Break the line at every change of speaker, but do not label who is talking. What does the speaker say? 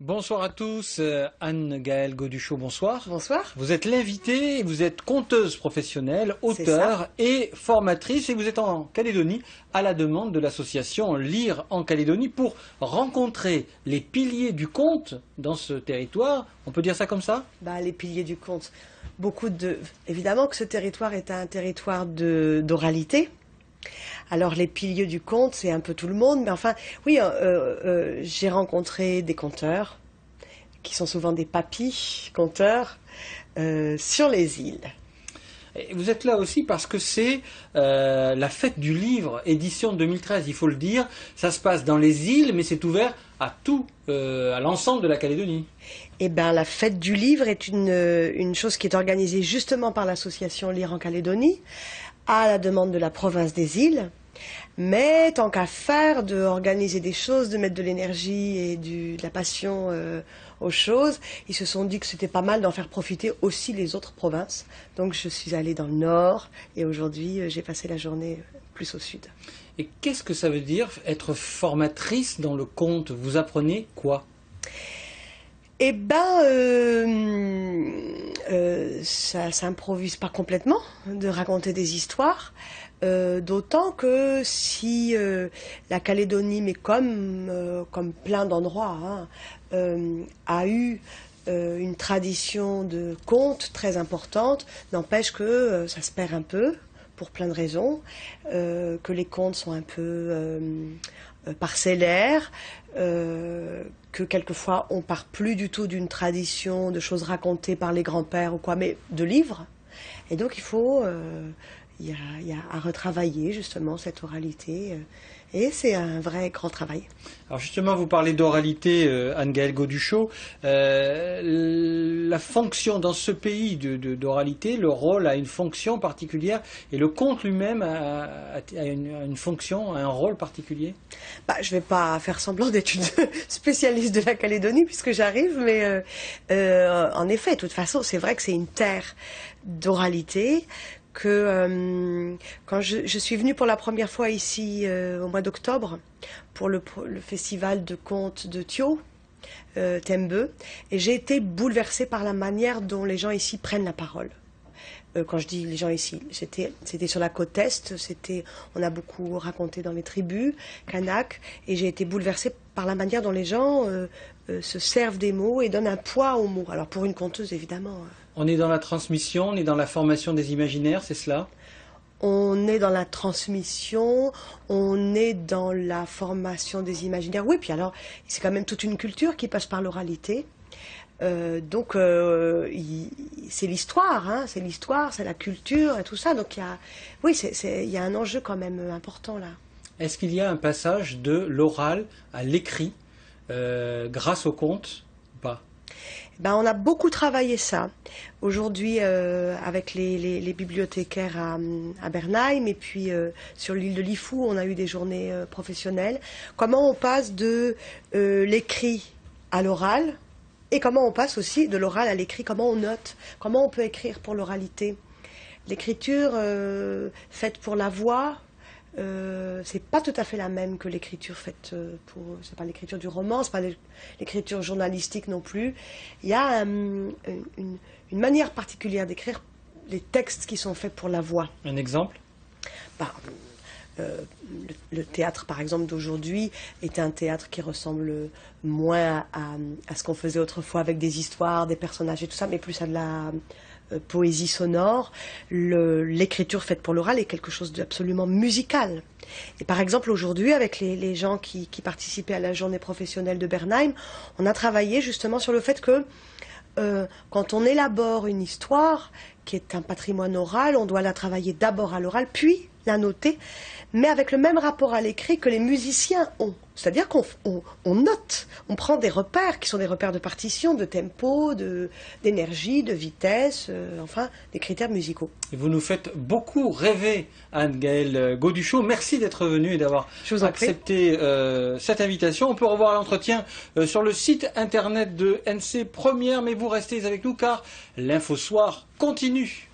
Bonsoir à tous, Anne-Gaëlle Goduchot, bonsoir.
Bonsoir.
Vous êtes l'invitée, vous êtes conteuse professionnelle, auteure et formatrice et vous êtes en Calédonie à la demande de l'association Lire en Calédonie pour rencontrer les piliers du conte dans ce territoire. On peut dire ça comme ça?
Les piliers du conte. Évidemment que ce territoire est un territoire d'oralité. Alors les piliers du conte, c'est un peu tout le monde, mais enfin, oui, j'ai rencontré des conteurs, qui sont souvent des papis conteurs, sur les îles.
Et vous êtes là aussi parce que c'est la fête du livre, édition 2013, il faut le dire. Ça se passe dans les îles, mais c'est ouvert à tout, à l'ensemble de la Calédonie.
Eh bien, la fête du livre est une chose qui est organisée justement par l'association Lire en Calédonie, à la demande de la province des îles. Mais tant qu'à faire, d'organiser des choses, de mettre de l'énergie et de la passion aux choses, ils se sont dit que c'était pas mal d'en faire profiter aussi les autres provinces. Donc je suis allée dans le nord et aujourd'hui j'ai passé la journée plus au sud.
Et qu'est-ce que ça veut dire être formatrice dans le conte? Vous apprenez quoi?
Eh ben, ça s'improvise pas complètement de raconter des histoires, d'autant que si la Calédonie, mais comme plein d'endroits, a eu une tradition de contes très importante, n'empêche que ça se perd un peu, pour plein de raisons, que les contes sont un peu parcellaires, que quelquefois on part plus du tout d'une tradition de choses racontées par les grands-pères ou quoi, mais de livres. Et donc il y a à retravailler justement cette oralité, et c'est un vrai grand travail.
Alors justement, vous parlez d'oralité, Anne-Gaëlle Goduchot. La fonction dans ce pays d'oralité, le rôle a une fonction particulière, et le conte lui-même a une fonction, a un rôle particulier?
Je ne vais pas faire semblant d'être une spécialiste de la Calédonie puisque j'arrive, mais en effet, de toute façon, c'est vrai que c'est une terre d'oralité. Quand je suis venue pour la première fois ici au mois d'octobre pour le festival de contes de Thio, Tembe, et j'ai été bouleversée par la manière dont les gens ici prennent la parole. Quand je dis les gens ici, c'était sur la côte Est, on a beaucoup raconté dans les tribus kanak, et j'ai été bouleversée par la manière dont les gens se servent des mots et donnent un poids aux mots. Alors pour une conteuse, évidemment.
On est dans la transmission, on est dans la formation des imaginaires, c'est cela?
On est dans la transmission, on est dans la formation des imaginaires. Oui, puis alors, c'est quand même toute une culture qui passe par l'oralité. Donc, c'est l'histoire, hein, c'est la culture et tout ça. Donc, il y a un enjeu quand même important là.
Est-ce qu'il y a un passage de l'oral à l'écrit grâce au conte ou pas?
On a beaucoup travaillé ça. Aujourd'hui, avec les bibliothécaires à Bernheim et puis sur l'île de Lifou, on a eu des journées professionnelles. Comment on passe de l'écrit à l'oral et comment on passe aussi de l'oral à l'écrit, comment on note, comment on peut écrire pour l'oralité. L'écriture faite pour la voix, c'est pas tout à fait la même que l'écriture faite c'est pas l'écriture du roman, c'est pas l'écriture journalistique non plus. Il y a une manière particulière d'écrire les textes qui sont faits pour la voix.
Un exemple?
Le théâtre, par exemple, d'aujourd'hui est un théâtre qui ressemble moins à ce qu'on faisait autrefois avec des histoires, des personnages et tout ça, mais plus à de la poésie sonore. L'écriture faite pour l'oral est quelque chose d'absolument musical. Et par exemple, aujourd'hui, avec les gens qui participaient à la journée professionnelle de Bernheim, on a travaillé justement sur le fait que quand on élabore une histoire qui est un patrimoine oral, on doit la travailler d'abord à l'oral, puis la noter, mais avec le même rapport à l'écrit que les musiciens ont. C'est-à-dire qu'on note, on prend des repères qui sont des repères de partition, de tempo, d'énergie, de vitesse, enfin des critères musicaux.
Et vous nous faites beaucoup rêver, Anne-Gaëlle Goduchot. Merci d'être venue et d'avoir accepté cette invitation. On peut revoir l'entretien sur le site internet de NC Première, mais vous restez avec nous car l'Info Soir continue.